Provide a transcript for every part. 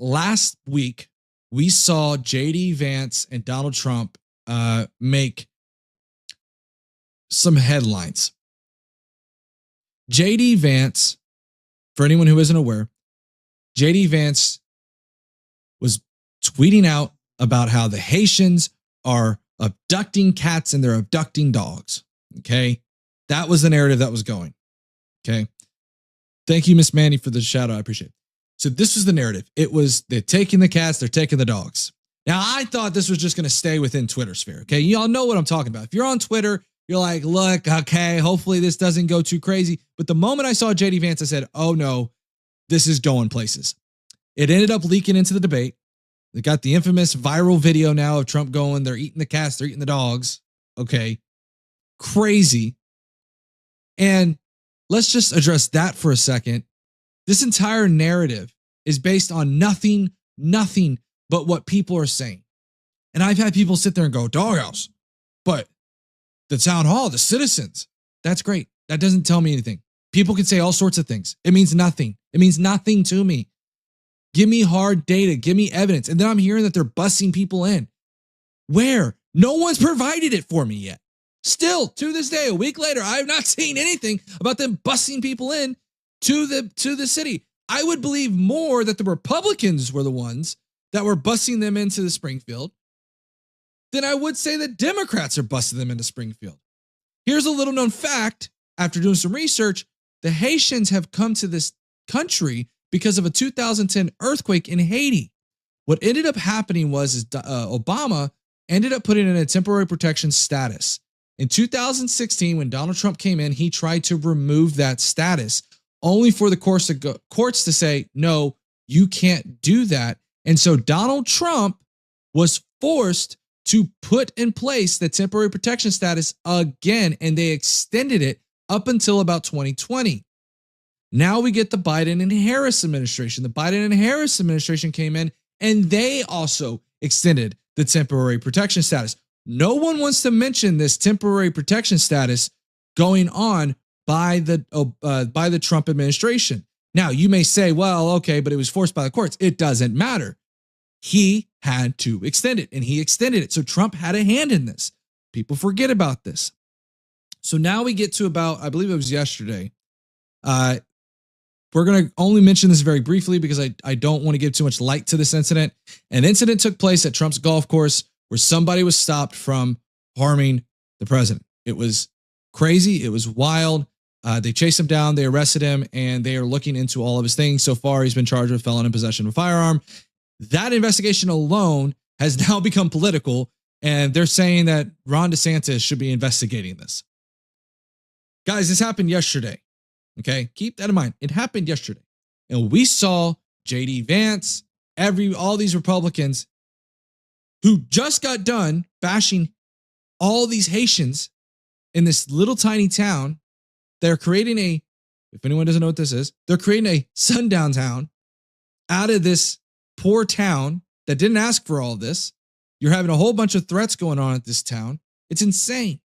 last week, we saw J.D. Vance and Donald Trump make some headlines. J.D. Vance, for anyone who isn't aware, J.D. Vance was tweeting out about how the Haitians are abducting cats and they're abducting dogs. Okay. That was the narrative that was going. Okay. Thank you, Miss Manny, for the shout out. I appreciate it. So this was the narrative. It was they're taking the cats, they're taking the dogs. Now, I thought this was just going to stay within Twitter sphere. Okay. Y'all know what I'm talking about. If you're on Twitter, you're like, look, okay, hopefully this doesn't go too crazy. But the moment I saw JD Vance, I said, oh no, this is going places. It ended up leaking into the debate. They got the infamous viral video now of Trump going, they're eating the cats, they're eating the dogs. Okay. Crazy. And let's just address that for a second. This entire narrative is based on nothing but what people are saying. And I've had people sit there and go, doghouse, but the town hall, the citizens, that's great. That doesn't tell me anything. People can say all sorts of things. It means nothing. It means nothing to me. Give me hard data. Give me evidence. And then I'm hearing that they're busing people in. Where? No one's provided it for me yet. Still, to this day, a week later, I have not seen anything about them busing people in to the city. I would believe more that the Republicans were the ones that were busing them into the Springfield than I would say that Democrats are busting them into Springfield. Here's a little known fact. After doing some research, the Haitians have come to this country because of a 2010 earthquake in Haiti. What ended up happening was Obama ended up putting in a temporary protection status. In 2016, when Donald Trump came in, he tried to remove that status, only for the courts to say, no, you can't do that. And so Donald Trump was forced to put in place the temporary protection status again, and they extended it up until about 2020. Now we get the Biden and Harris administration. The Biden and Harris administration came in and they also extended the temporary protection status. No one wants to mention this temporary protection status going on by the Trump administration. Now you may say, well, okay, but it was forced by the courts. It doesn't matter. He had to extend it and he extended it. So Trump had a hand in this. People forget about this. So now we get to about, I believe it was yesterday. We're going to only mention this very briefly because I don't want to give too much light to this incident. An incident took place at Trump's golf course where somebody was stopped from harming the president. It was crazy. It was wild. They chased him down. They arrested him and they are looking into all of his things. So far, he's been charged with felon in possession of a firearm. That investigation alone has now become political. And they're saying that Ron DeSantis should be investigating this. Guys, this happened yesterday. Okay, keep that in mind. It happened yesterday. And we saw J.D. Vance, all these Republicans who just got done bashing all these Haitians in this little tiny town. They're creating if anyone doesn't know what this is, they're creating a sundown town out of this poor town that didn't ask for all of this. You're having a whole bunch of threats going on at this town. It's insane.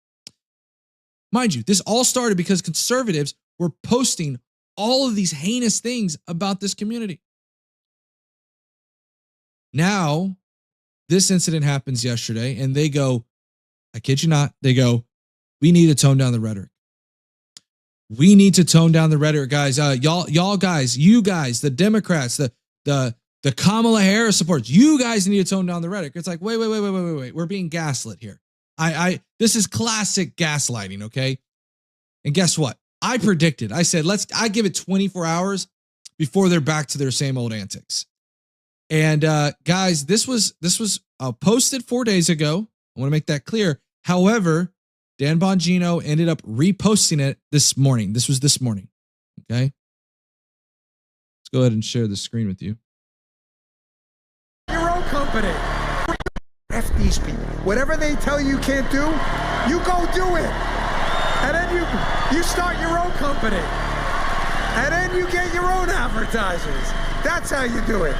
Mind you, this all started because conservatives were posting all of these heinous things about this community. Now, this incident happens yesterday, and they go, I kid you not, they go, we need to tone down the rhetoric. We need to tone down the rhetoric, guys. Y'all guys, you guys, the Democrats, the Kamala Harris supporters, you guys need to tone down the rhetoric. It's like, wait. We're being gaslit here. This is classic gaslighting, okay? And guess what? I predicted. I said, I give it 24 hours before they're back to their same old antics. And guys, this was posted 4 days ago. I want to make that clear. However, Dan Bongino ended up reposting it this morning. This was this morning. Okay. Let's go ahead and share the screen with you. Your own company. F these people. Whatever they tell you can't do, you go do it. And then you start your own company. And then you get your own advertisers. That's how you do it.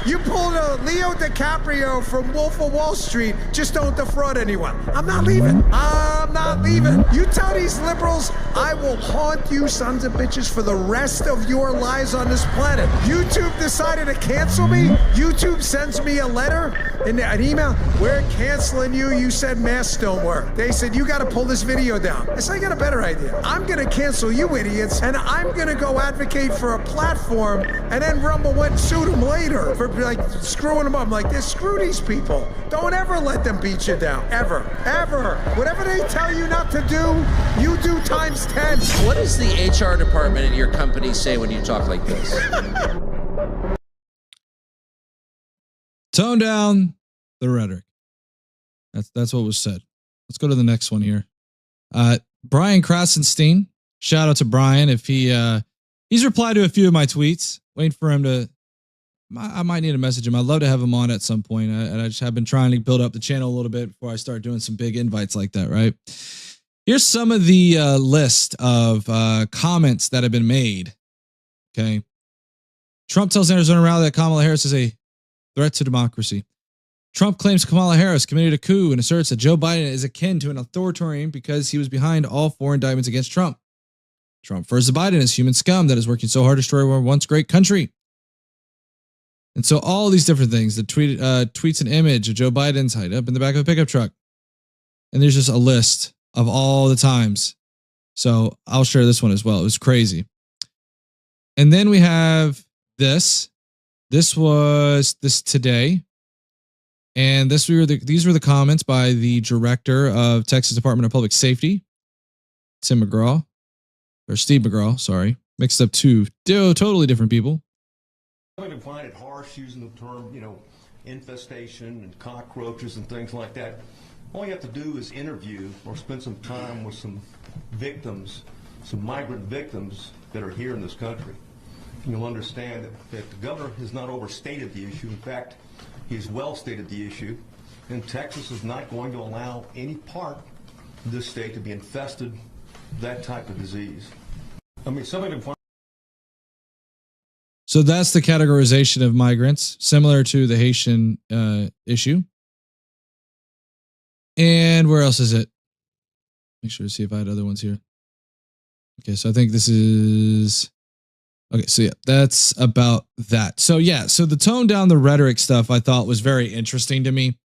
You pulled a Leo DiCaprio from Wolf of Wall Street. Just don't defraud anyone. I'm not leaving. I'm not leaving. You tell these liberals, I will haunt you sons of bitches for the rest of your lives on this planet. YouTube decided to cancel me. YouTube sends me a letter, an email. We're canceling you. You said masks don't work. They said, you got to pull this video down. I said, I got a better idea. I'm going to cancel you idiots, and I'm going to go advocate for a platform, and then Rumble went and sued them later for like screwing them up. I'm like, this, screw these people. Don't ever let them beat you down. Ever. Ever. Whatever they tell you not to do, you do times 10. What does the HR department in your company say when you talk like this? Tone down the rhetoric. That's what was said. Let's go to the next one here. Brian Krasenstein. Shout out to Brian. If he's replied to a few of my tweets. Waiting for him to. I might need to message him. I'd love to have him on at some point. And I just have been trying to build up the channel a little bit before I start doing some big invites like that, right? Here's some of the list of comments that have been made. Okay. Trump tells Arizona rally that Kamala Harris is a threat to democracy. Trump claims Kamala Harris committed a coup and asserts that Joe Biden is akin to an authoritarian because he was behind all 4 indictments against Trump. Trump refers to Biden as human scum that is working so hard to destroy our once great country. And so all these different things, the tweets an image of Joe Biden's tied up in the back of a pickup truck. And there's just a list of all the times. So I'll share this one as well. It was crazy. And then we have this. This was this today. And these were the comments by the director of Texas Department of Public Safety, Steve McGraw, sorry. Mixed up two totally different people. I'm going to find it harsh using the term, infestation and cockroaches and things like that. All you have to do is interview or spend some time with some victims, some migrant victims that are here in this country. And you'll understand that the governor has not overstated the issue. In fact, he's well stated the issue. And Texas is not going to allow any part of this state to be infested with that type of disease. I mean, somebody. So that's the categorization of migrants, similar to the Haitian issue. And where else is it? Make sure to see if I had other ones here. Okay, so I think this is... Okay, so yeah, that's about that. So yeah, so the tone down the rhetoric stuff I thought was very interesting to me.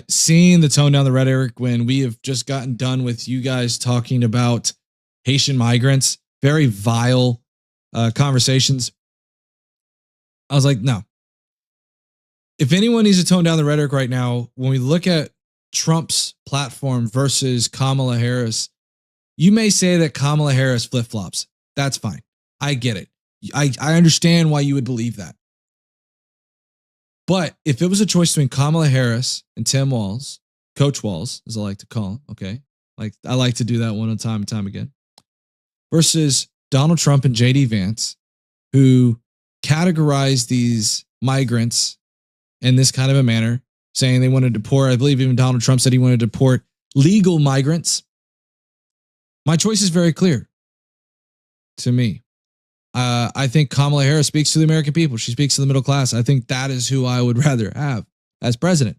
Seeing the tone down the rhetoric when we have just gotten done with you guys talking about Haitian migrants, very vile conversations. I was like, no. If anyone needs to tone down the rhetoric right now, when we look at Trump's platform versus Kamala Harris, you may say that Kamala Harris flip-flops. That's fine. I get it. I understand why you would believe that. But if it was a choice between Kamala Harris and Tim Walz, Coach Walz, as I like to call him, okay? Like I like to do that one time and time again, versus Donald Trump and JD Vance, who categorize these migrants in this kind of a manner, saying they want to deport. I believe even Donald Trump said he wanted to deport legal migrants. My choice is very clear to me. I think Kamala Harris speaks to the American people. She speaks to the middle class. I think that is who I would rather have as president.